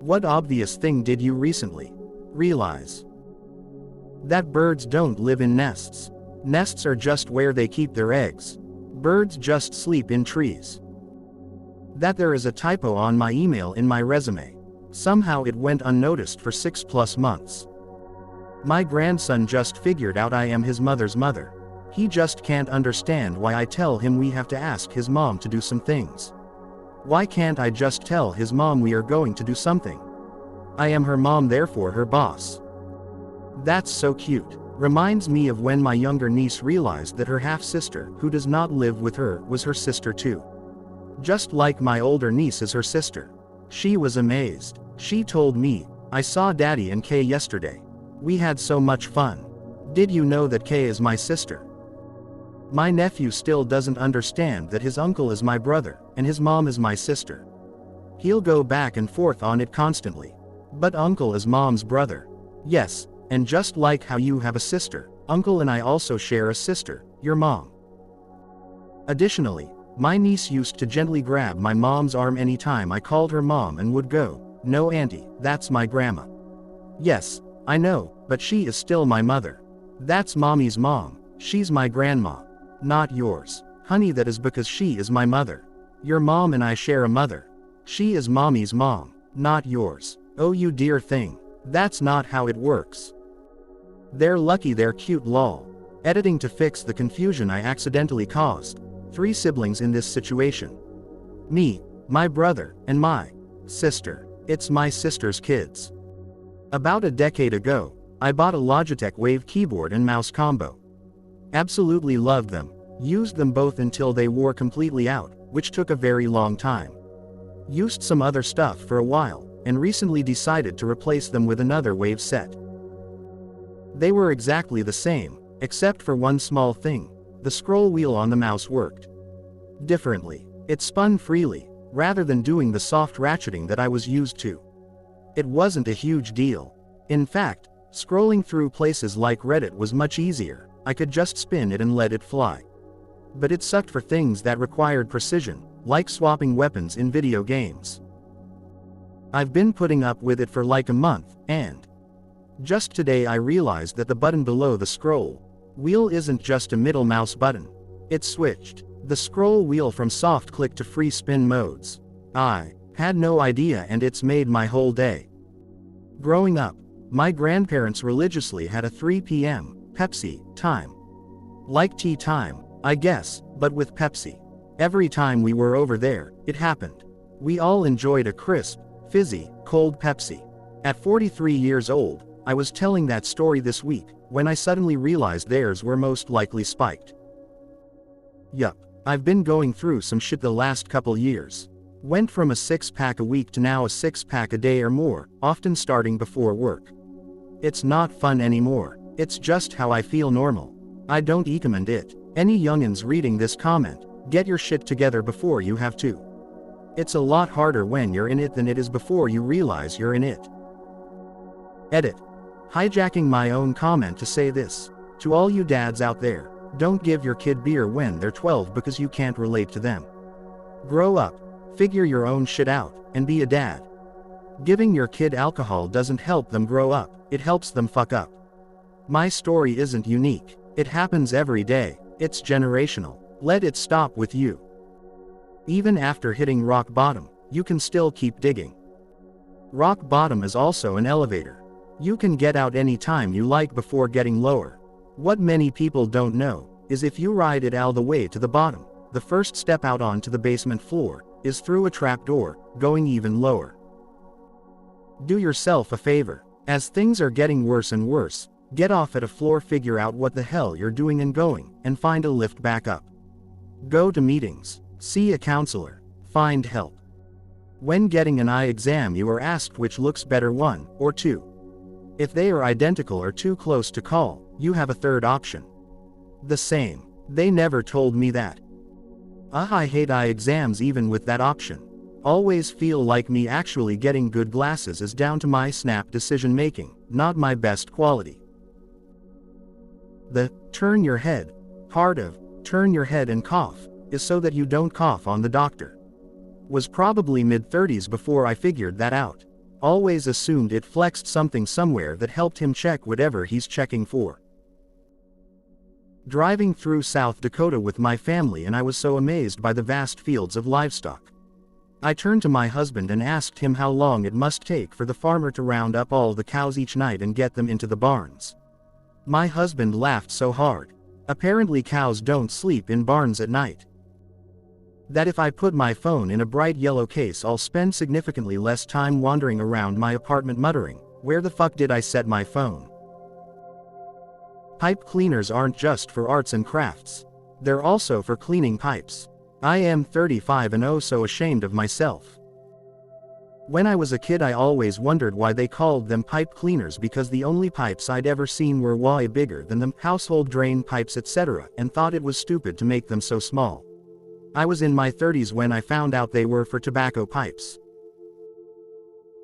What obvious thing did you recently realize? That birds don't live in nests. Nests are just where they keep their eggs. Birds just sleep in trees. That there is a typo on my email in my resume. Somehow it went unnoticed for 6+ months. My grandson just figured out I am his mother's mother. He just can't understand why I tell him we have to ask his mom to do some things. Why can't I just tell his mom we are going to do something? I am her mom, therefore her boss. That's so cute. Reminds me of when my younger niece realized that her half-sister, who does not live with her, was her sister too. Just like my older niece is her sister. She was amazed. She told me, "I saw Daddy and Kay yesterday. We had so much fun. Did you know that Kay is my sister?" My nephew still doesn't understand that his uncle is my brother, and his mom is my sister. He'll go back and forth on it constantly. But uncle is mom's brother. Yes, and just like how you have a sister, uncle and I also share a sister, your mom. Additionally, my niece used to gently grab my mom's arm anytime I called her mom and would go, "No auntie, that's my grandma." Yes, I know, but she is still my mother. That's mommy's mom, she's my grandma. Not yours. Honey, that is because she is my mother. Your mom and I share a mother. She is mommy's mom, not yours. Oh you dear thing. That's not how it works. They're lucky they're cute lol. Editing to fix the confusion I accidentally caused. 3 siblings in this situation. Me, my brother, and my sister. It's my sister's kids. About a decade ago, I bought a Logitech Wave keyboard and mouse combo. Absolutely loved them. Used them both until they wore completely out, which took a very long time. Used some other stuff for a while, and recently decided to replace them with another Wave set. They were exactly the same, except for one small thing. The scroll wheel on the mouse worked differently. It spun freely, rather than doing the soft ratcheting that I was used to. It wasn't a huge deal. In fact, scrolling through places like Reddit was much easier. I could just spin it and let it fly. But it sucked for things that required precision, like swapping weapons in video games. I've been putting up with it for like a month, and just today I realized that the button below the scroll wheel isn't just a middle mouse button. It switched the scroll wheel from soft click to free spin modes. I had no idea, and it's made my whole day. Growing up, my grandparents religiously had a 3 p.m. Pepsi time. Like tea time, I guess, but with Pepsi. Every time we were over there, it happened. We all enjoyed a crisp, fizzy, cold Pepsi. At 43 years old, I was telling that story this week, when I suddenly realized theirs were most likely spiked. Yup, I've been going through some shit the last couple years. Went from a 6-pack a week to now a 6-pack a day or more, often starting before work. It's not fun anymore. It's just how I feel normal. I don't recommend it. Any youngins reading this comment, get your shit together before you have to. It's a lot harder when you're in it than it is before you realize you're in it. Edit. Hijacking my own comment to say this. To all you dads out there, don't give your kid beer when they're 12 because you can't relate to them. Grow up, figure your own shit out, and be a dad. Giving your kid alcohol doesn't help them grow up, it helps them fuck up. My story isn't unique. It happens every day. It's generational. Let it stop with you. Even after hitting rock bottom, you can still keep digging. Rock bottom is also an elevator. You can get out any time you like before getting lower. What many people don't know is if you ride it all the way to the bottom, the first step out onto the basement floor is through a trapdoor, going even lower. Do yourself a favor. As things are getting worse and worse, get off at a floor, figure out what the hell you're doing and going, and find a lift back up. Go to meetings, see a counselor, find help. When getting an eye exam, you are asked which looks better, 1 or 2. If they are identical or too close to call, you have a third option. The same. They never told me that. I hate eye exams even with that option. Always feel like me actually getting good glasses is down to my snap decision making, not my best quality. The turn your head part of turn your head and cough is so that you don't cough on the doctor. Was probably mid-30s before I figured that out. Always assumed it flexed something somewhere that helped him check whatever he's checking for. Driving through South Dakota with my family, and I was so amazed by the vast fields of livestock. I turned to my husband and asked him how long it must take for the farmer to round up all the cows each night and get them into the barns. My husband laughed so hard. Apparently cows don't sleep in barns at night. That if I put my phone in a bright yellow case, I'll spend significantly less time wandering around my apartment muttering, "Where the fuck did I set my phone?" Pipe cleaners aren't just for arts and crafts. They're also for cleaning pipes. I am 35 and oh so ashamed of myself. When I was a kid, I always wondered why they called them pipe cleaners, because the only pipes I'd ever seen were way bigger than them, household drain pipes etc., and thought it was stupid to make them so small. I was in my 30s when I found out they were for tobacco pipes.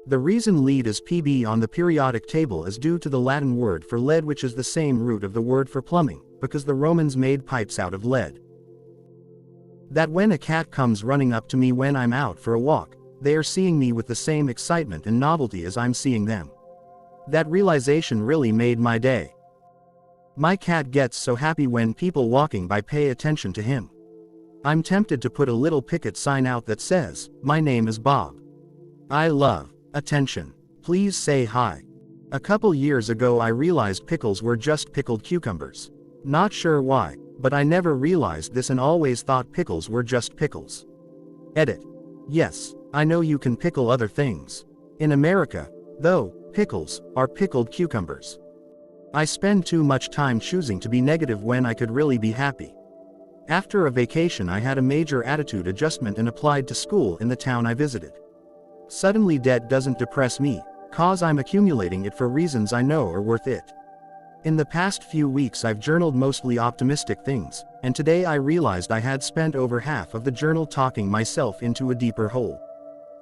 The reason lead is Pb on the periodic table is due to the Latin word for lead, which is the same root of the word for plumbing, because the Romans made pipes out of lead. That when a cat comes running up to me when I'm out for a walk, they are seeing me with the same excitement and novelty as I'm seeing them. That realization really made my day. My cat gets so happy when people walking by pay attention to him. I'm tempted to put a little picket sign out that says, "My name is Bob. I love attention. Please say hi." A couple years ago I realized pickles were just pickled cucumbers. Not sure why, but I never realized this and always thought pickles were just pickles. Edit. Yes, I know you can pickle other things. In America, though, pickles are pickled cucumbers. I spend too much time choosing to be negative when I could really be happy. After a vacation I had a major attitude adjustment and applied to school in the town I visited. Suddenly debt doesn't depress me, cause I'm accumulating it for reasons I know are worth it. In the past few weeks I've journaled mostly optimistic things, and today I realized I had spent over half of the journal talking myself into a deeper hole.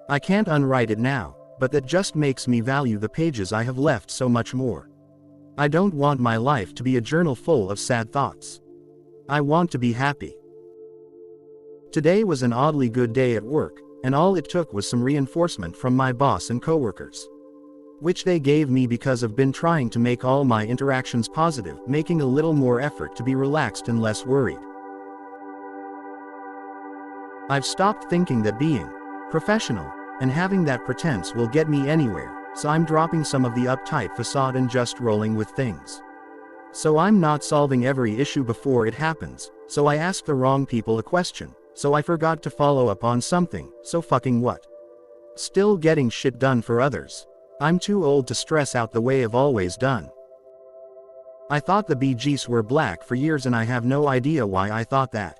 I can't unwrite it now, but that just makes me value the pages I have left so much more. I don't want my life to be a journal full of sad thoughts. I want to be happy. Today was an oddly good day at work, and all it took was some reinforcement from my boss and coworkers. Which they gave me because I've been trying to make all my interactions positive, making a little more effort to be relaxed and less worried. I've stopped thinking that being professional and having that pretense will get me anywhere, so I'm dropping some of the uptight facade and just rolling with things. So I'm not solving every issue before it happens, so I ask the wrong people a question, so I forgot to follow up on something, so fucking what? Still getting shit done for others. I'm too old to stress out the way I've always done. I thought the Bee Gees were black for years and I have no idea why I thought that.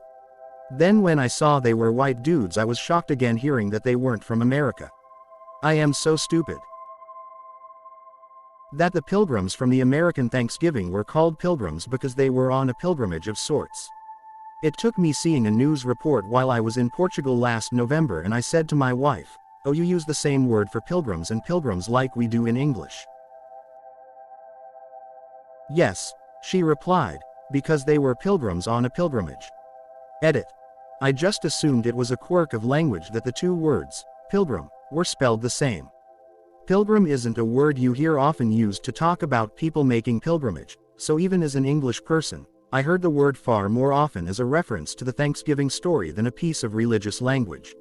Then when I saw they were white dudes I was shocked again hearing that they weren't from America. I am so stupid. That the pilgrims from the American Thanksgiving were called pilgrims because they were on a pilgrimage of sorts. It took me seeing a news report while I was in Portugal last November and I said to my wife, "Oh, you use the same word for pilgrims and pilgrims like we do in English." "Yes," she replied, "because they were pilgrims on a pilgrimage." Edit. I just assumed it was a quirk of language that the two words, pilgrim, were spelled the same. Pilgrim isn't a word you hear often used to talk about people making pilgrimage, so even as an English person, I heard the word far more often as a reference to the Thanksgiving story than a piece of religious language.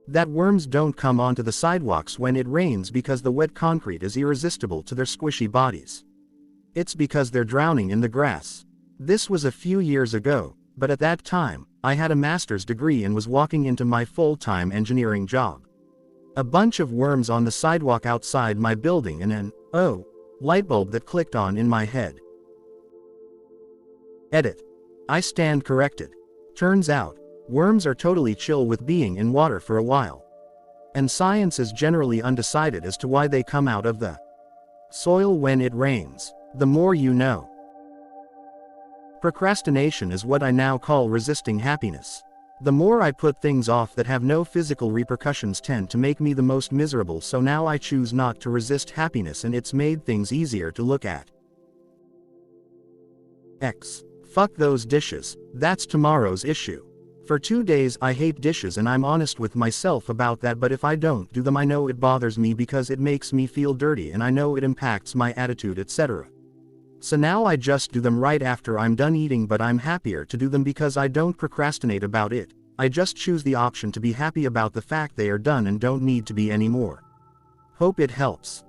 That worms don't come onto the sidewalks when it rains because the wet concrete is irresistible to their squishy bodies. It's because they're drowning in the grass. This was a few years ago, but at that time, I had a master's degree and was walking into my full-time engineering job. A bunch of worms on the sidewalk outside my building and an, oh, light bulb that clicked on in my head. Edit. I stand corrected. Turns out, worms are totally chill with being in water for a while. And science is generally undecided as to why they come out of the soil when it rains. The more you know. Procrastination is what I now call resisting happiness. The more I put things off that have no physical repercussions tend to make me the most miserable, so now I choose not to resist happiness and it's made things easier to look at. X. Fuck those dishes, that's tomorrow's issue. For 2 days I hate dishes and I'm honest with myself about that, but if I don't do them I know it bothers me because it makes me feel dirty and I know it impacts my attitude, etc. So now I just do them right after I'm done eating, but I'm happier to do them because I don't procrastinate about it. I just choose the option to be happy about the fact they are done and don't need to be anymore. Hope it helps.